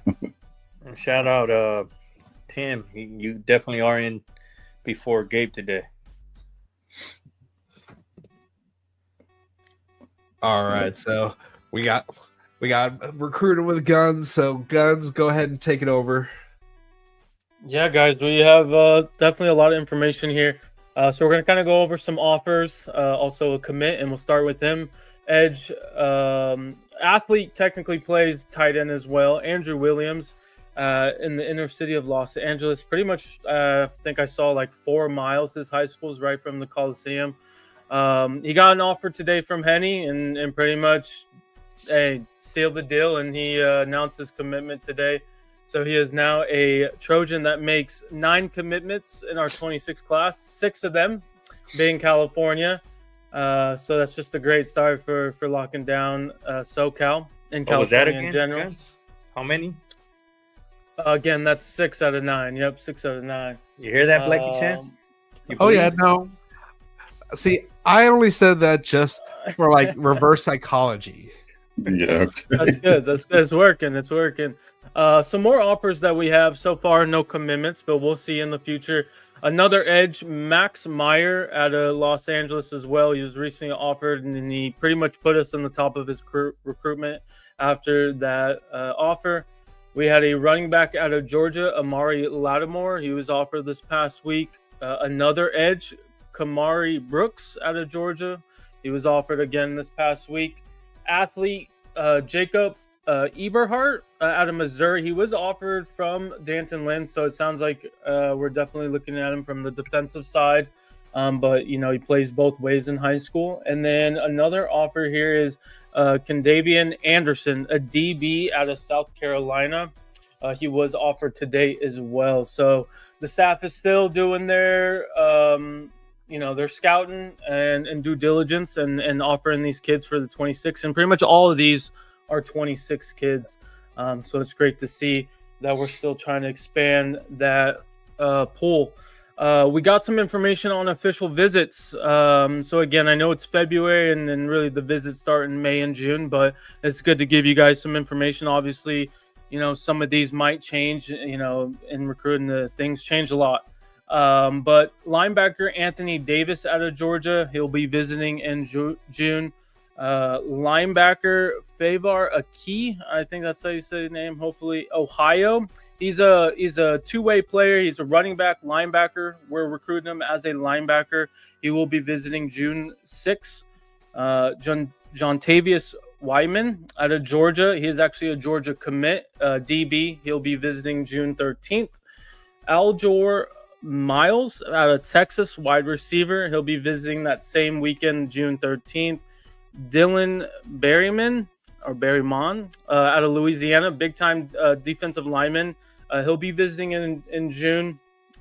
And shout out, Tim. You definitely are in before Gabe today. All right, so we got we got recruiting with Guns. So Guns, go ahead and take it over. Yeah, guys, we have definitely a lot of information here. So we're gonna kind of go over some offers, also a commit, and we'll start with him. Edge athlete technically plays tight end as well. Andrew Williams, in the inner city of Los Angeles. Pretty much, I think I saw like 4 miles. His high school is right from the Coliseum. He got an offer today from Henny, and pretty much, hey, sealed the deal, and he announced his commitment today. So he is now a Trojan that makes 9 commitments in our 26 class, 6 of them being California. So that's just a great start for locking down SoCal and What was that California again? in general. Gents? How many? Again, that's 6 out of 9. Yep, 6 out of 9. You hear that, Blackie Chan? Um, You Oh yeah, believe? no. See, I only said that just for like reverse psychology. Yeah. That's good. That's good. It's working. It's working. Some more offers that we have so far. No commitments, but we'll see in the future. Another edge, Max Meyer out of Los Angeles as well. He was recently offered, and he pretty much put us on the top of his recruitment after that offer. We had a running back out of Georgia, Amari Lattimore. He was offered this past week. Another edge, Kamari Brooks out of Georgia. He was offered again this past week. Athlete Jacob Eberhardt out of Missouri. He was offered from Danton Lynn, so it sounds like we're definitely looking at him from the defensive side. But you know, he plays both ways in high school. And then another offer here is Kendavian Anderson, a DB out of South Carolina. He was offered today as well. So the staff is still doing their they're scouting and due diligence and offering these kids for the 26, and pretty much all of these are 26 kids. So it's great to see that we're still trying to expand that pool. We got some information on official visits. So again, I know it's February and really the visits start in May and June, but it's good to give you guys some information. Obviously, you know, some of these might change, you know, in recruiting, the things change a lot. But linebacker Anthony Davis out of Georgia, he'll be visiting in June. Linebacker Favar Aki, I think that's how you say his name. Hopefully, Ohio. He's a two-way player. He's a running back, linebacker. We're recruiting him as a linebacker. He will be visiting June 6th. John Tavius Wyman out of Georgia. He is actually a Georgia commit, DB. He'll be visiting June 13th. Aljor Miles out of Texas, wide receiver. He'll be visiting that same weekend, June 13th. Dylan Berryman out of Louisiana, big time defensive lineman. He'll be visiting in June.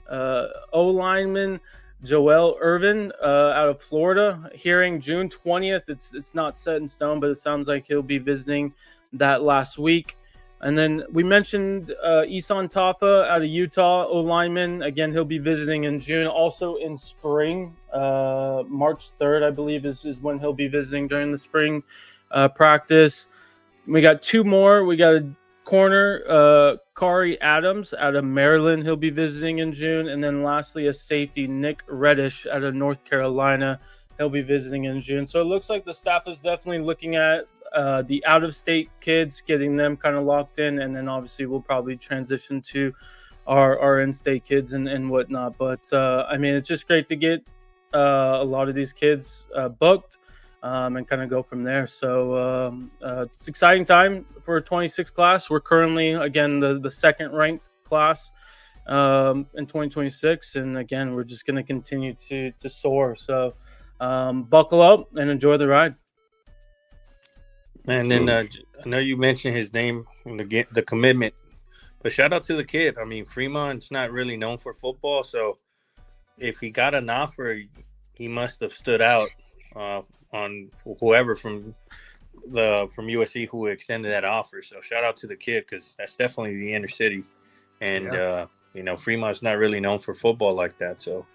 O lineman Joel Irvin out of Florida, hearing June 20th. It's not set in stone, but it sounds like he'll be visiting that last week. And then we mentioned Isan Tafa out of Utah, O lineman. Again, he'll be visiting in June. Also in spring, March 3rd, I believe, is when he'll be visiting during the spring practice. We got 2 more. We got a corner, Kari Adams out of Maryland. He'll be visiting in June. And then lastly, a safety, Nick Reddish out of North Carolina. He'll be visiting in June. So it looks like the staff is definitely looking at the out-of-state kids, getting them kind of locked in, and then obviously we'll probably transition to our in-state kids and whatnot. But I mean, it's just great to get a lot of these kids booked and kind of go from there. So it's exciting time for 26 class. We're currently, again, the second-ranked class in 2026, and again, we're just going to continue to soar. So buckle up and enjoy the ride. And then I know you mentioned his name, the commitment, but shout out to the kid. I mean, Fremont's not really known for football, so if he got an offer, he must have stood out on whoever from USC who extended that offer. So shout out to the kid, because that's definitely the inner city, and Fremont's not really known for football like that. So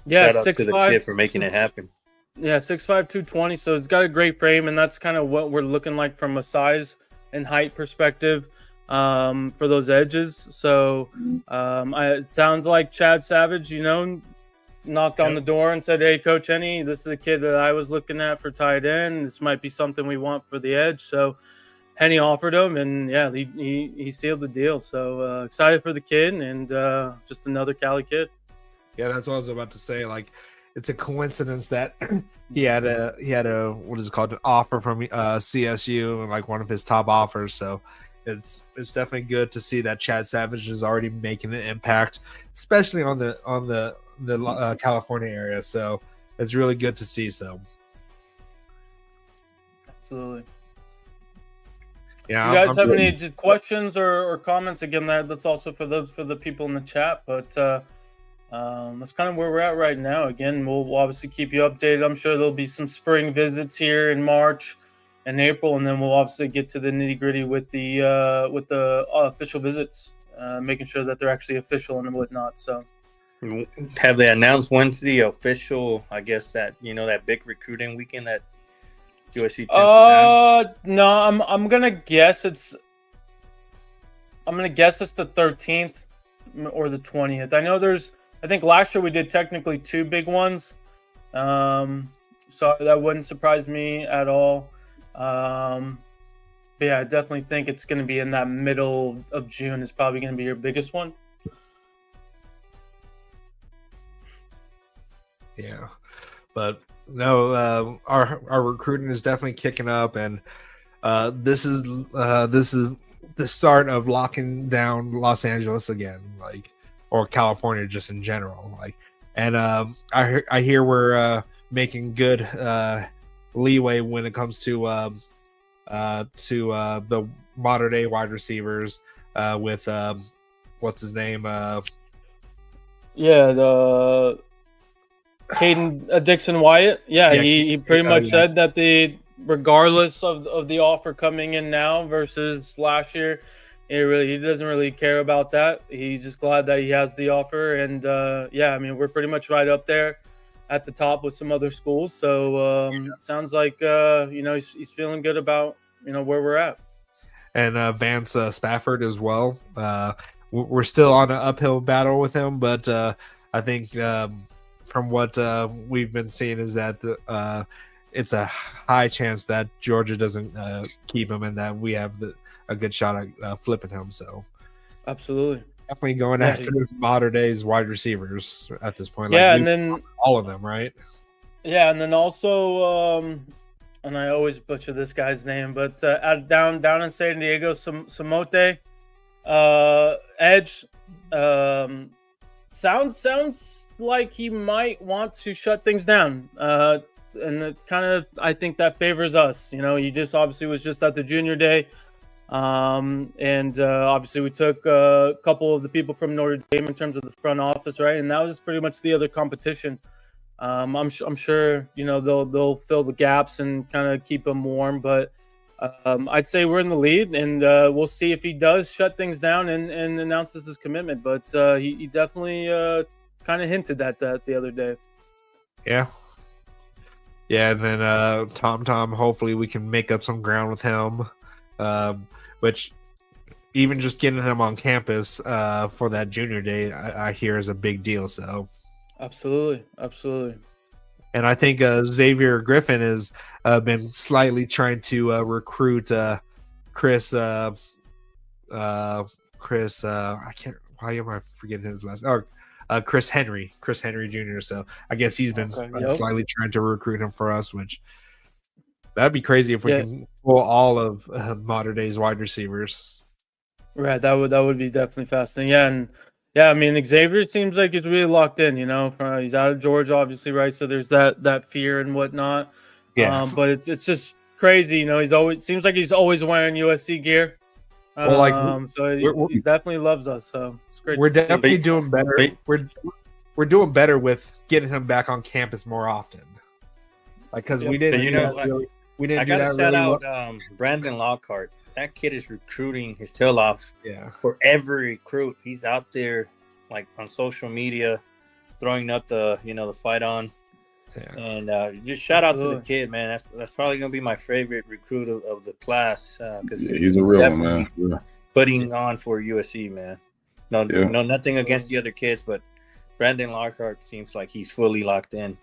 yeah, shout out to the kid for making it happen. Yeah, 6'5", 220. So it's got a great frame, and that's kind of what we're looking like from a size and height perspective. for those edges. So it sounds like Chad Savage, knocked on the door and said, "Hey, Coach Henny, this is a kid that I was looking at for tight end. This might be something we want for the edge." So Henny offered him, and yeah, he sealed the deal. So excited for the kid, and just another Cali kid. Yeah, that's what I was about to say. Like, it's a coincidence that he had a what is it called, an offer from CSU, and like one of his top offers. So it's definitely good to see that Chad Savage is already making an impact, especially on the California area. So it's really good to see. So Absolutely. yeah, Do you guys have any questions or comments? Again, that's also for the people in the chat. But that's kind of where we're at right now. Again, we'll obviously keep you updated. I'm sure there'll be some spring visits here in March and April, and then we'll obviously get to the nitty gritty with the official visits, making sure that they're actually official and whatnot. So, have they announced when's the official? I guess that that big recruiting weekend that USC. No, I'm gonna guess it's the 13th or the 20th. I think last year we did technically 2 big ones, so that wouldn't surprise me at all. But yeah, I definitely think it's going to be in that middle of June is probably going to be your biggest one. Yeah, but no, our recruiting is definitely kicking up, and this is the start of locking down Los Angeles again, like, or California just in general, like. And I hear we're making good leeway when it comes to the modern day wide receivers with what's his name? The Caden Dixon Wyatt. Yeah, he pretty much said that regardless of the offer coming in now versus last year, he doesn't really care about that. He's just glad that he has the offer, and we're pretty much right up there at the top with some other schools. So it sounds like he's feeling good about where we're at. And Vance Spafford as well. We're still on an uphill battle with him, but I think from what we've been seeing is that it's a high chance that Georgia doesn't keep him, and that we have a good shot at flipping him. So absolutely, definitely going after modern days wide receivers at this point. Yeah, and then all of them, right? Yeah, and then also, and I always butcher this guy's name, but down in San Diego, Samote edge, sounds like he might want to shut things down. And it kind of, I think that favors us. He just obviously was just at the junior day. And obviously we took a couple of the people from Notre Dame in terms of the front office, right? And that was pretty much the other competition. I'm sure they'll fill the gaps and kind of keep them warm, but I'd say we're in the lead, and we'll see if he does shut things down and announces his commitment. But he definitely kind of hinted at that the other day. Yeah, and then Tom, hopefully we can make up some ground with him. Which even just getting him on campus for that junior day, I hear is a big deal. So absolutely. And I think Xavier Griffin has been slightly trying to recruit Chris. I can't. Why am I forgetting his last? Chris Henry Jr. So I guess he's been slightly trying to recruit him for us, which. That'd be crazy if we can pull all of modern days wide receivers. Right, that would be definitely fascinating. Yeah, and I mean Xavier seems like he's really locked in. He's out of Georgia, obviously, right? So there's that fear and whatnot. Yeah, but it's just crazy. Seems like he's always wearing USC gear. So he definitely loves us. So it's great. We're definitely doing better. We're doing better with getting him back on campus more often. Because we didn't. We didn't. I gotta shout out Brandon Lockhart. That kid is recruiting his tail off. Yeah. For every recruit, he's out there, like on social media, throwing up the fight on. Yeah. And just shout out to the kid, man. That's probably gonna be my favorite recruit of the class because he's a real one, man. putting on for USC, man. No, Yeah. no, nothing against the other kids, but Brandon Lockhart seems like he's fully locked in.